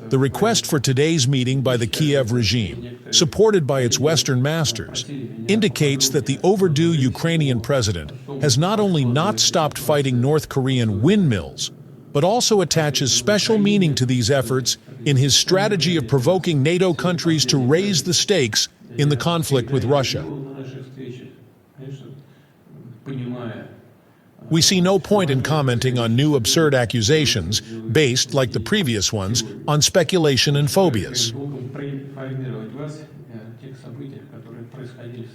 The request for today's meeting by the Kiev regime, supported by its Western masters, indicates that the overdue Ukrainian president has not only not stopped fighting North Korean windmills, but also attaches special meaning to these efforts in his strategy of provoking NATO countries to raise the stakes in the conflict with Russia. We see no point in commenting on new absurd accusations based, like the previous ones, on speculation and phobias.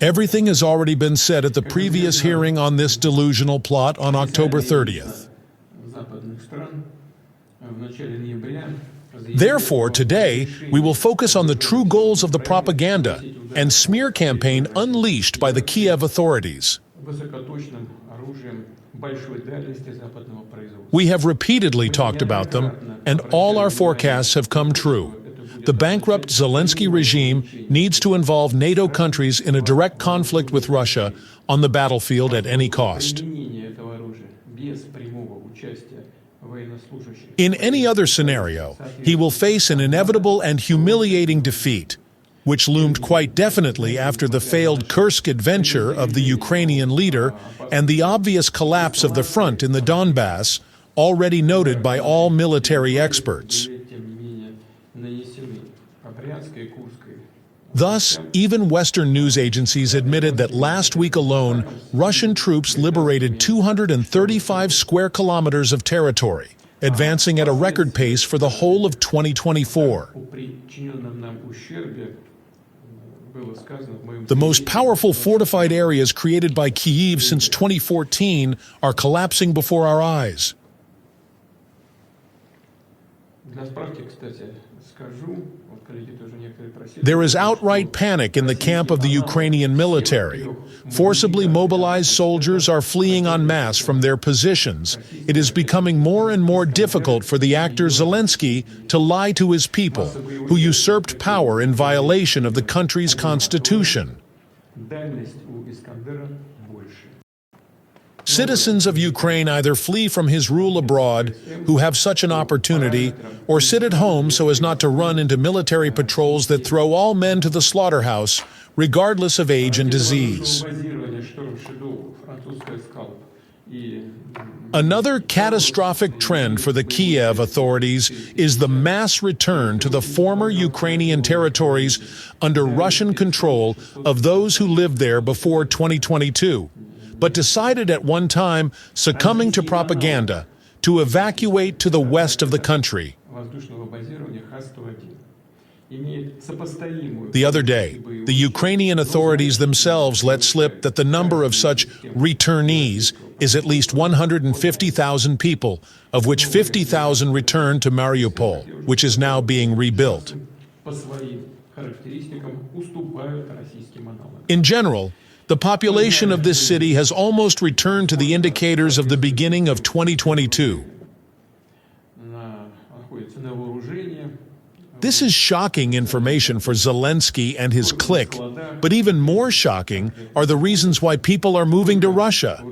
Everything has already been said at the previous hearing on this delusional plot on October 30th. Therefore, today, we will focus on the true goals of the propaganda and smear campaign unleashed by the Kiev authorities. We have repeatedly talked about them, and all our forecasts have come true. The bankrupt Zelensky regime needs to involve NATO countries in a direct conflict with Russia on the battlefield at any cost. In any other scenario, he will face an inevitable and humiliating defeat, which loomed quite definitely after the failed Kursk adventure of the Ukrainian leader and the obvious collapse of the front in the Donbass, already noted by all military experts. Thus, even Western news agencies admitted that last week alone, Russian troops liberated 235 square kilometers of territory, advancing at a record pace for the whole of 2024. The most powerful fortified areas created by Kyiv since 2014 are collapsing before our eyes. There is outright panic in the camp of the Ukrainian military. Forcibly mobilized soldiers are fleeing en masse from their positions. It is becoming more and more difficult for the actor Zelensky to lie to his people, who usurped power in violation of the country's constitution. Citizens of Ukraine either flee from his rule abroad, who have such an opportunity, or sit at home so as not to run into military patrols that throw all men to the slaughterhouse, regardless of age and disease. Another catastrophic trend for the Kiev authorities is the mass return to the former Ukrainian territories under Russian control of those who lived there before 2022. But decided at one time, succumbing to propaganda, to evacuate to the west of the country. The other day, the Ukrainian authorities themselves let slip that the number of such returnees is at least 150,000 people, of which 50,000 returned to Mariupol, which is now being rebuilt. In general, the population of this city has almost returned to the indicators of the beginning of 2022. This is shocking information for Zelensky and his clique, but even more shocking are the reasons why people are moving to Russia.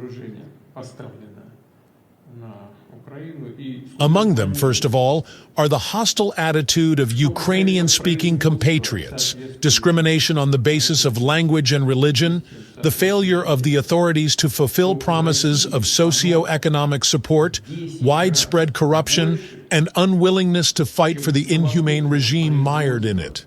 Among them, first of all, are the hostile attitude of Ukrainian-speaking compatriots, discrimination on the basis of language and religion, the failure of the authorities to fulfill promises of socio-economic support, widespread corruption, and unwillingness to fight for the inhumane regime mired in it.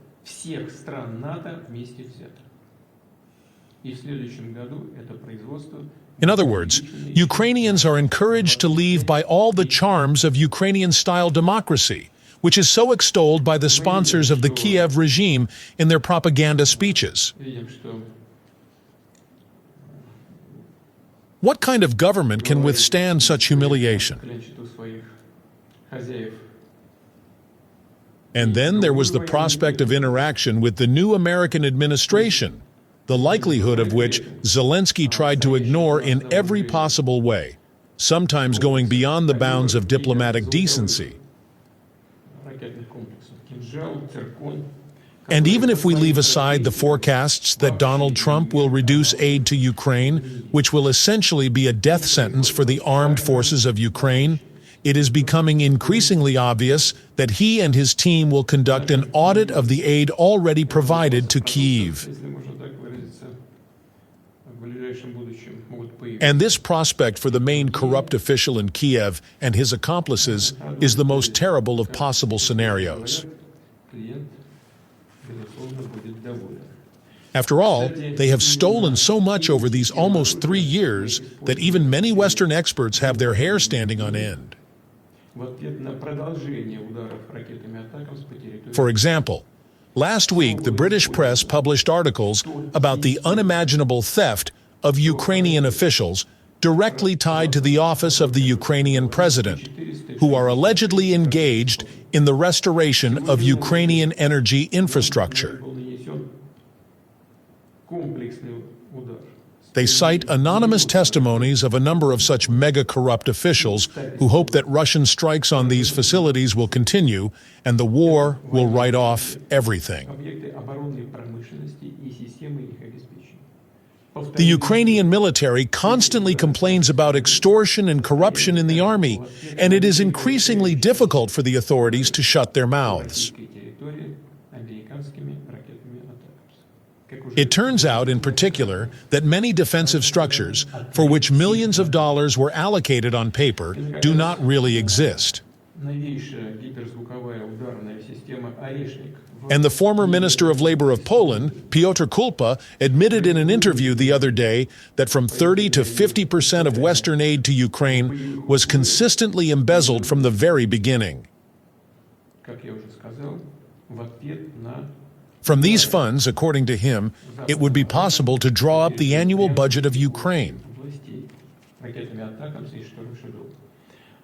In other words, Ukrainians are encouraged to leave by all the charms of Ukrainian-style democracy, which is so extolled by the sponsors of the Kiev regime in their propaganda speeches. What kind of government can withstand such humiliation? And then there was the prospect of interaction with the new American administration, the likelihood of which Zelensky tried to ignore in every possible way, sometimes going beyond the bounds of diplomatic decency. And even if we leave aside the forecasts that Donald Trump will reduce aid to Ukraine, which will essentially be a death sentence for the armed forces of Ukraine, it is becoming increasingly obvious that he and his team will conduct an audit of the aid already provided to Kyiv. And this prospect for the main corrupt official in Kiev and his accomplices is the most terrible of possible scenarios. After all, they have stolen so much over these almost 3 years that even many Western experts have their hair standing on end. For example, last week the British press published articles about the unimaginable theft of Ukrainian officials directly tied to the office of the Ukrainian president, who are allegedly engaged in the restoration of Ukrainian energy infrastructure. They cite anonymous testimonies of a number of such mega-corrupt officials who hope that Russian strikes on these facilities will continue and the war will write off everything. The Ukrainian military constantly complains about extortion and corruption in the army, and it is increasingly difficult for the authorities to shut their mouths. It turns out, in particular, that many defensive structures, for which millions of dollars were allocated on paper, do not really exist. And the former Minister of Labor of Poland, Piotr Kulpa, admitted in an interview the other day that from 30 to 50% of Western aid to Ukraine was consistently embezzled from the very beginning. From these funds, according to him, it would be possible to draw up the annual budget of Ukraine.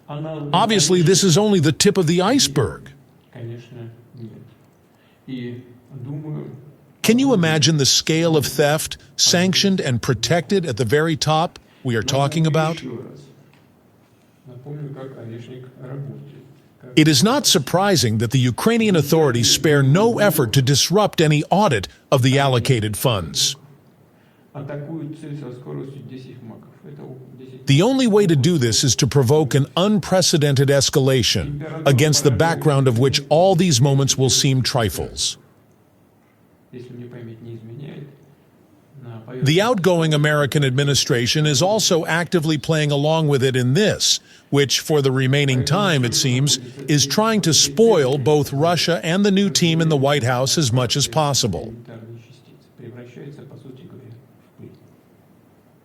Obviously, this is only the tip of the iceberg. Can you imagine the scale of theft, sanctioned and protected at the very top we are talking about? It is not surprising that the Ukrainian authorities spare no effort to disrupt any audit of the allocated funds. The only way to do this is to provoke an unprecedented escalation, against the background of which all these moments will seem trifles. The outgoing American administration is also actively playing along with it in this, which, for the remaining time, it seems, is trying to spoil both Russia and the new team in the White House as much as possible.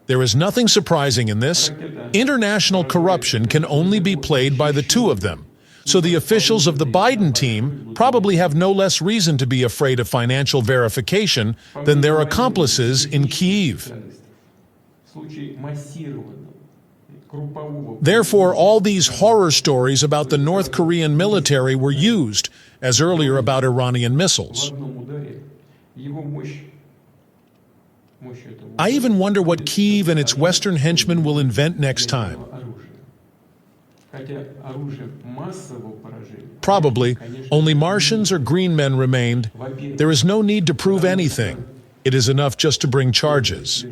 There is nothing surprising in this. International corruption can only be played by the two of them, so the officials of the Biden team probably have no less reason to be afraid of financial verification than their accomplices in Kyiv. Therefore, all these horror stories about the North Korean military were used, as earlier about Iranian missiles. I even wonder what Kyiv and its Western henchmen will invent next time. Probably, only Martians or green men remained. There is no need to prove anything. It is enough just to bring charges.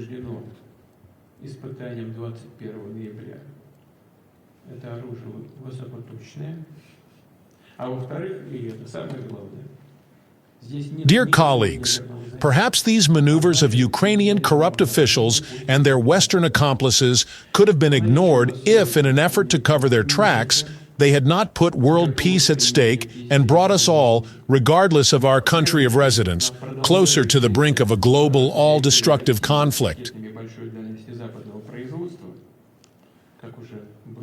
Dear colleagues, perhaps these maneuvers of Ukrainian corrupt officials and their Western accomplices could have been ignored if, in an effort to cover their tracks, they had not put world peace at stake and brought us all, regardless of our country of residence, closer to the brink of a global, all-destructive conflict.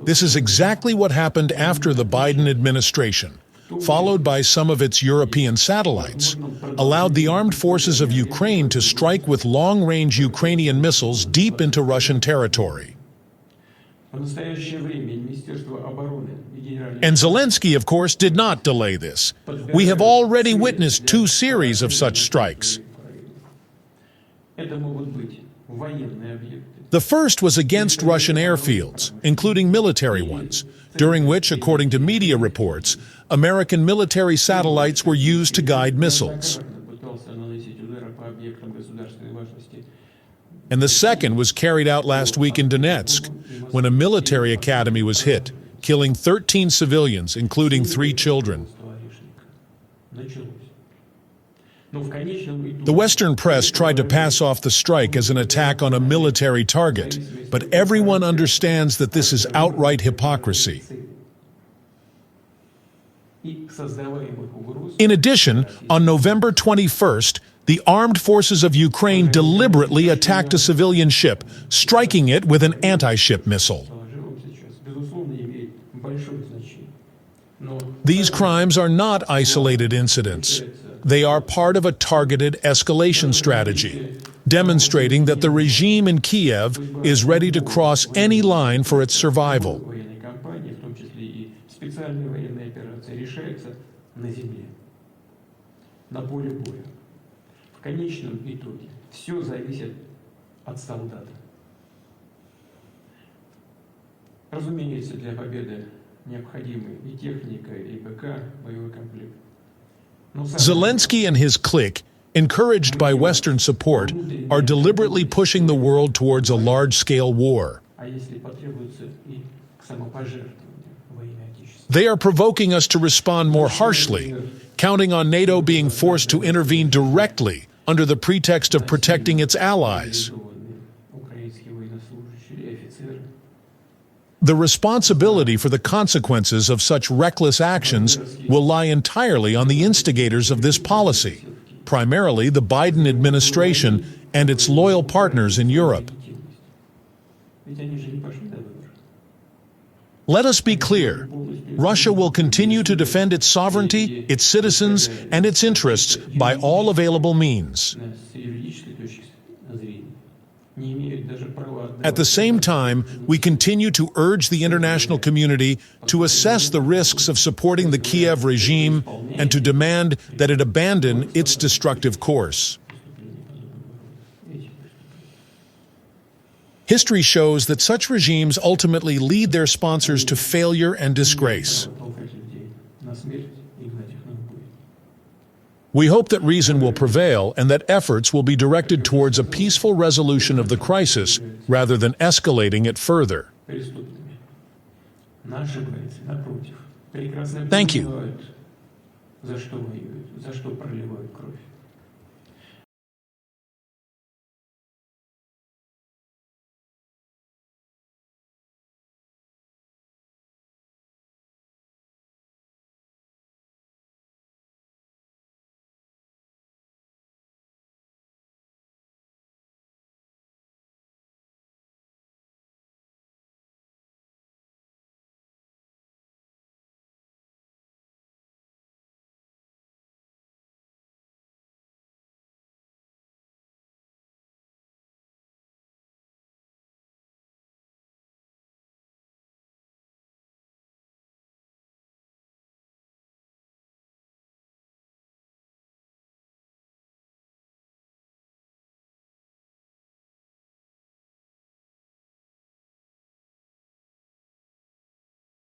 This is exactly what happened after the Biden administration, followed by some of its European satellites, allowed the armed forces of Ukraine to strike with long-range Ukrainian missiles deep into Russian territory. And Zelensky, of course, did not delay this. We have already witnessed 2 series of such strikes. The first was against Russian airfields, including military ones, during which, according to media reports, American military satellites were used to guide missiles. And the second was carried out last week in Donetsk, when a military academy was hit, killing 13 civilians, including 3 children. The Western press tried to pass off the strike as an attack on a military target, but everyone understands that this is outright hypocrisy. In addition, on November 21st, the armed forces of Ukraine deliberately attacked a civilian ship, striking it with an anti-ship missile. These crimes are not isolated incidents. They are part of a targeted escalation strategy, demonstrating that the regime in Kiev is ready to cross any line for its survival. Разумеется, для победы необходимы и техника, и БК, боевой комплект. Zelensky and his clique, encouraged by Western support, are deliberately pushing the world towards a large-scale war. They are provoking us to respond more harshly, counting on NATO being forced to intervene directly under the pretext of protecting its allies. The responsibility for the consequences of such reckless actions will lie entirely on the instigators of this policy, primarily the Biden administration and its loyal partners in Europe. Let us be clear. Russia will continue to defend its sovereignty, its citizens, and its interests by all available means. At the same time, we continue to urge the international community to assess the risks of supporting the Kiev regime and to demand that it abandon its destructive course. History shows that such regimes ultimately lead their sponsors to failure and disgrace. We hope that reason will prevail and that efforts will be directed towards a peaceful resolution of the crisis rather than escalating it further. Thank you.